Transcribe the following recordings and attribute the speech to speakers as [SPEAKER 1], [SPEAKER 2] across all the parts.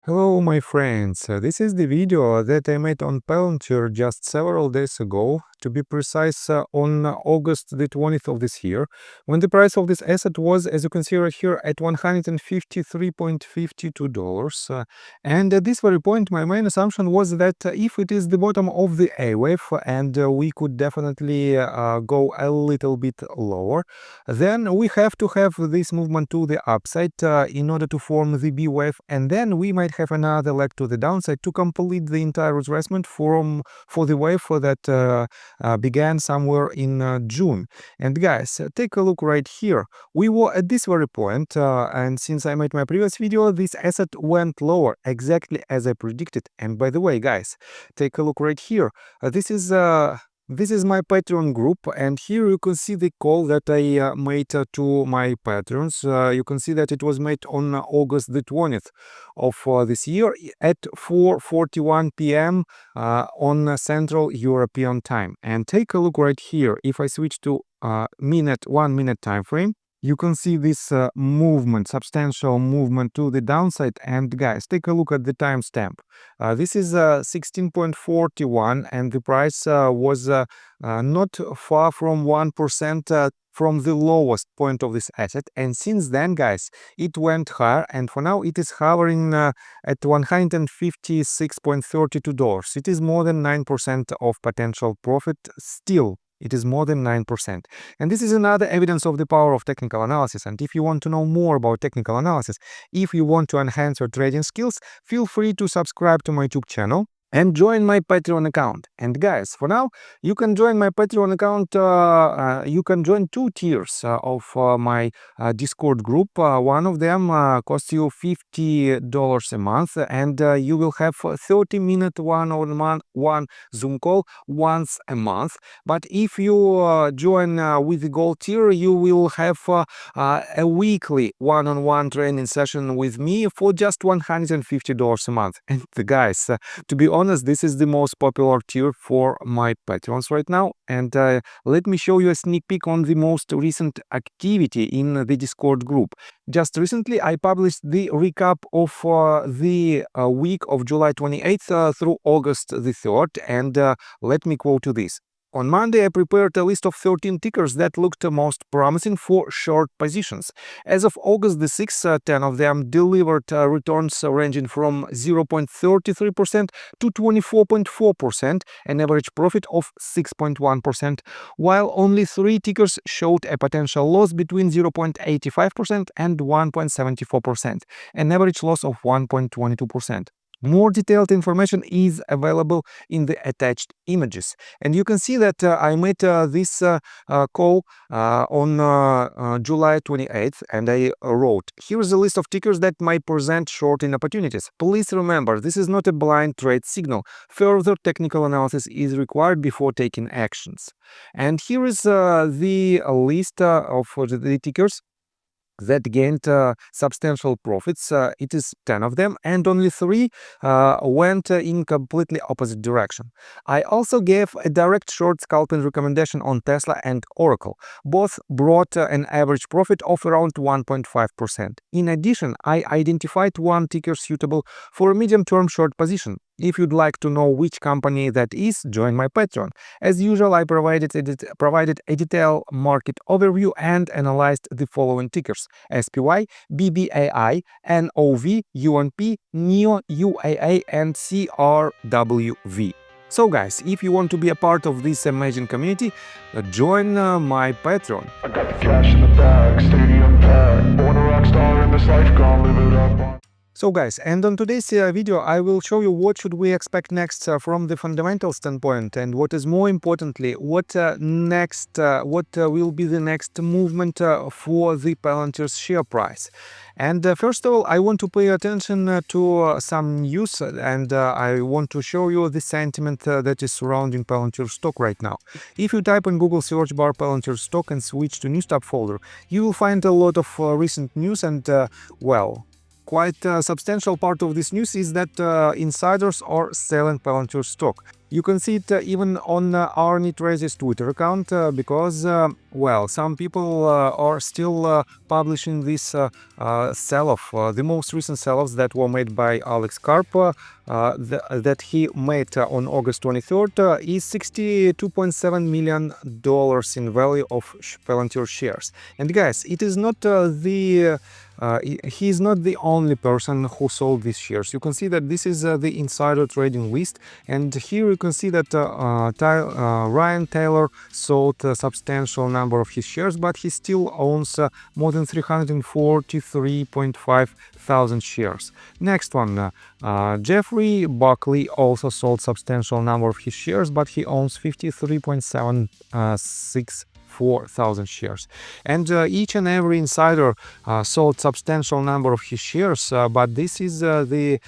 [SPEAKER 1] Hello my friends, this is the video that I made on Palantir just several days ago, to be precise on August the 20th of this year, when the price of this asset was, as you can see right here, at $153.52. And at this very point my main assumption was that if it is the bottom of the A wave and we could definitely go a little bit lower, then we have to have this movement to the upside in order to form the B wave, and then we might have another leg to the downside to complete the entire retracement for the wave that began somewhere in June. And guys, take a look right here. We were at this very point, and since I made my previous video, this asset went lower exactly as I predicted. And by the way, guys, take a look right here. This is my Patreon group, and here you can see the call that I made to my patrons. You can see that it was made on August the 20th of this year at 4:41 p.m. On Central European time. And take a look right here. If I switch to 1 minute time frame, you can see this movement, substantial movement to the downside. And guys, take a look at the timestamp. This is 16.41, and the price was not far from 1% from the lowest point of this asset. And since then, guys, it went higher, and for now it is hovering at $156.32. It is more than 9% of potential profit still. It is more than 9%. And this is another evidence of the power of technical analysis. And if you want to know more about technical analysis, if you want to enhance your trading skills, feel free to subscribe to my YouTube channel and join my Patreon account. And guys, for now, you can join my Patreon account. You can join two tiers of my Discord group. One of them costs you $50 a month, and you will have 30-minute one-on-one Zoom call once a month. But if you join with the gold tier, you will have a weekly one-on-one training session with me for just $150 a month. And guys, to be honest, this is the most popular tier for my patrons right now. And let me show you a sneak peek on the most recent activity in the Discord group. Just recently, I published the recap of the week of July 28th through August the 3rd. And let me quote you this. On Monday, I prepared a list of 13 tickers that looked most promising for short positions. As of August the 6th, 10 of them delivered returns ranging from 0.33% to 24.4%, an average profit of 6.1%, while only 3 tickers showed a potential loss between 0.85% and 1.74%, an average loss of 1.22%. More detailed information is available in the attached images. And you can see that I made this call on July 28th, and I wrote, here's a list of tickers that might present shorting opportunities. Please remember, this is not a blind trade signal. Further technical analysis is required before taking actions. And here is the list of the tickers that gained substantial profits. It is 10 of them, and only 3 went in completely opposite direction. I also gave a direct short scalping recommendation on Tesla and Oracle. Both brought an average profit of around 1.5%. In addition, I identified one ticker suitable for a medium-term short position. If you'd like to know which company that is, join my Patreon. As usual, I provided a detailed market overview and analyzed the following tickers: SPY, BBAI, NOV, UNP, NEO, UAA, and CRWV. So guys, if you want to be a part of this amazing community, join my Patreon.
[SPEAKER 2] I got the cash in the bag, stadium packed, born a rock star in this life, gonna live it up.
[SPEAKER 1] So guys, and on today's video I will show you what should we expect next from the fundamental standpoint, and what is more importantly, what will be the next movement for the Palantir's share price. And first of all, I want to pay attention to some news, and I want to show you the sentiment that is surrounding Palantir stock right now. If you type in Google search bar Palantir stock and switch to News tab folder, you will find a lot of recent news and, well, quite a substantial part of this news is that insiders are selling Palantir stock. You can see it even on Arnie Tracy's Twitter account because, well, some people are still publishing this sell-off. The most recent sell-offs that were made by Alex Karp that he made on August 23rd is $62.7 million in value of Palantir shares. And guys, it is not he is not the only person who sold these shares. You can see that this is the insider trading list, and here you can see that Ryan Taylor sold a substantial number of his shares, but he still owns more than 343.5 thousand shares. Next one, Jeffrey Buckley also sold substantial number of his shares, but he owns 53.76,4,000 shares. And each and every insider sold substantial number of his shares, but this is the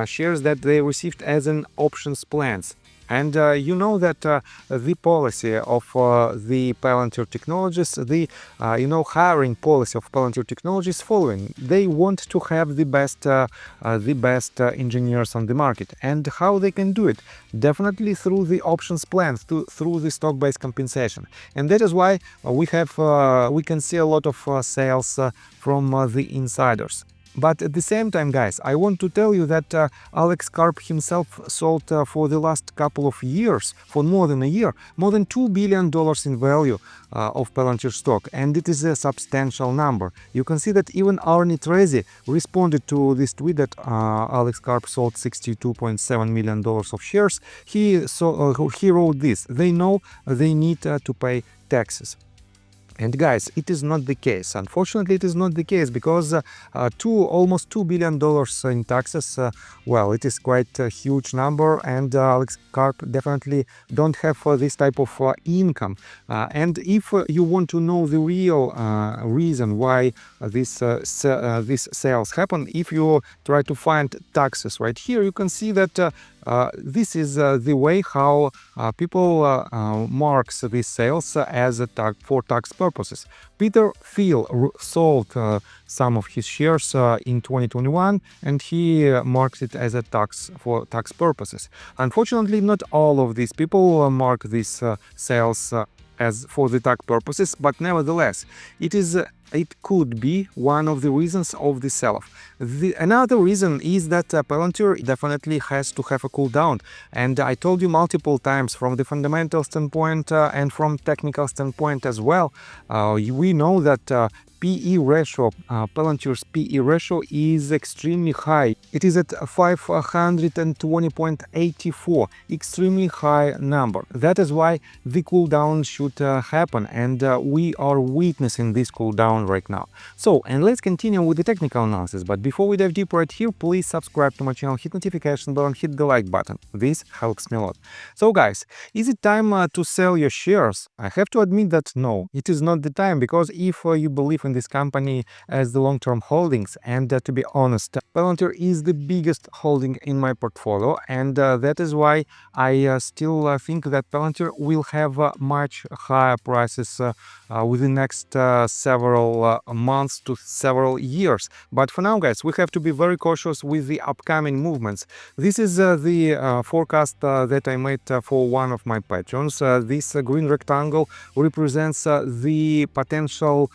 [SPEAKER 1] shares that they received as an options plans. And you know that the policy of the Palantir Technologies, the hiring policy of Palantir Technologies is following. They want to have the best engineers on the market. And how they can do it? Definitely through the options plans, through the stock-based compensation. And that is why we can see a lot of sales from the insiders. But at the same time, guys, I want to tell you that Alex Karp himself sold for the last couple of years, for more than a year, more than $2 billion in value of Palantir stock, and it is a substantial number. You can see that even Arnie Tracy responded to this tweet that Alex Karp sold $62.7 million of shares. He wrote this: "They know they need to pay taxes." And guys, it is not the case. Unfortunately, it is not the case because almost $2 billion in taxes, well, it is quite a huge number, and Alex Karp definitely don't have this type of income. And if you want to know the real reason why these sales happen, if you try to find taxes right here, you can see that this is the way how people marks these sales as a for tax purposes. Peter Thiel sold some of his shares in 2021, and he marks it as a for tax purposes. Unfortunately, not all of these people mark these sales as for the tax purposes, but nevertheless, it could be one of the reasons of the sell-off. Another reason is that Palantir definitely has to have a cool down, and I told you multiple times from the fundamental standpoint and from technical standpoint as well. We know that PE ratio, Palantir's PE ratio is extremely high. It is at 520.84, extremely high number. That is why the cool down should happen, and we are witnessing this cool down right now. So, and let's continue with the technical analysis. But before we dive deeper right here, please subscribe to my channel, hit notification bell, and hit the like button. This helps me a lot. So guys, is it time to sell your shares? I have to admit that no, it is not the time, because if you believe in this company as the long-term holdings, and to be honest, Palantir is the biggest holding in my portfolio, and that is why I still think that Palantir will have much higher prices within the next several months to several years. But for now, guys, we have to be very cautious with the upcoming movements. This is the forecast that I made for one of my patrons. This green rectangle represents the potential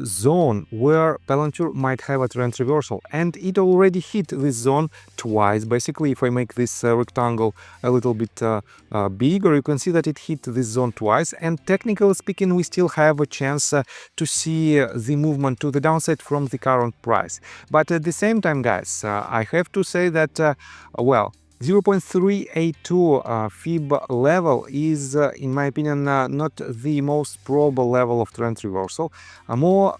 [SPEAKER 1] zone where Palantir might have a trend reversal, and it already hit this zone twice. Basically, if I make this rectangle a little bit bigger, you can see that it hit this zone twice, and technically speaking, we still have a chance to see the movement to the downside from the current price. But at the same time, guys, I have to say that well, 0.382 fib level is, in my opinion, not the most probable level of trend reversal. More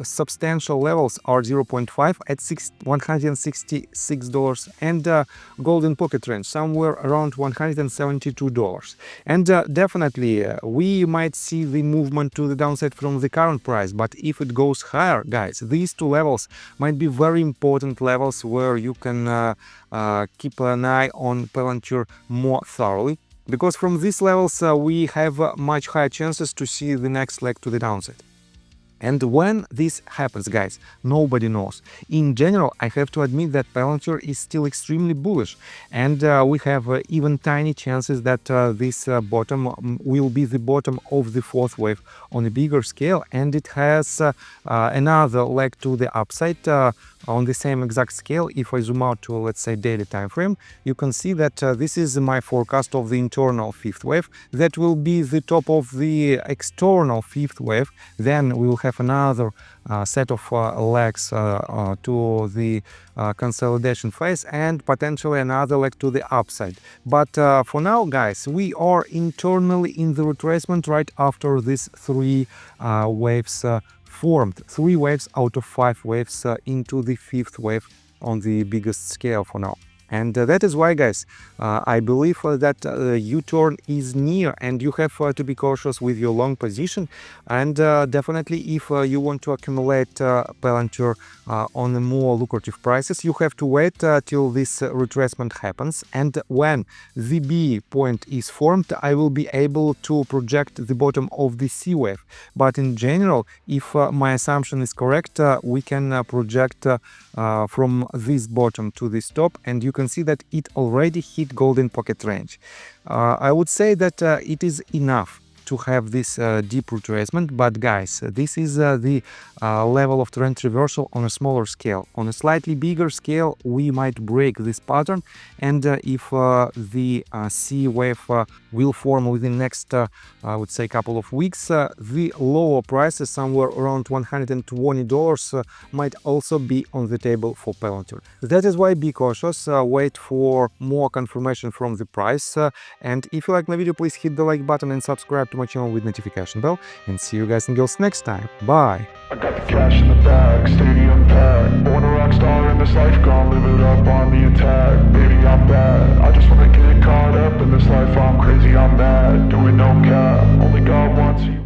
[SPEAKER 1] substantial levels are 0.5 at $166 and golden pocket range somewhere around $172. And definitely we might see the movement to the downside from the current price. But if it goes higher, guys, these two levels might be very important levels where you can keep an eye on Palantir more thoroughly, because from these levels we have much higher chances to see the next leg to the downside. And when this happens, guys, nobody knows. In general, I have to admit that Palantir is still extremely bullish, and we have even tiny chances that this bottom will be the bottom of the fourth wave on a bigger scale, and it has another leg to the upside on the same exact scale. If I zoom out to, let's say, daily time frame, you can see that this is my forecast of the internal fifth wave. That will be the top of the external fifth wave. Then we will have another set of legs to the consolidation phase, and potentially another leg to the upside. But for now, guys, we are internally in the retracement right after these three waves formed. 3 waves out of 5 waves into the fifth wave on the biggest scale for now. And that is why, guys, I believe that U-turn is near, and you have to be cautious with your long position. And definitely, if you want to accumulate Palantir on a more lucrative prices, you have to wait till this retracement happens. And when the B point is formed, I will be able to project the bottom of the C wave. But in general, if my assumption is correct, we can project from this bottom to this top, and you can see that it already hit golden pocket range. I would say that it is enough to have this deep retracement, but guys, this is the level of trend reversal on a smaller scale. On a slightly bigger scale, we might break this pattern, and if the C wave will form within next, I would say, couple of weeks, the lower prices, somewhere around $120, might also be on the table for Palantir. That is why be cautious, wait for more confirmation from the price, and if you like my video, please hit the like button and subscribe to my channel with notification bell, and see you guys and girls next time. Bye.
[SPEAKER 2] I got the cash in the bag, stadium packed. Born a rock star in this life, gon' live it up on the attack. Baby, I'm bad, I just wanna get caught up in this life. I'm crazy, I'm mad, doing no cap. Only God wants you.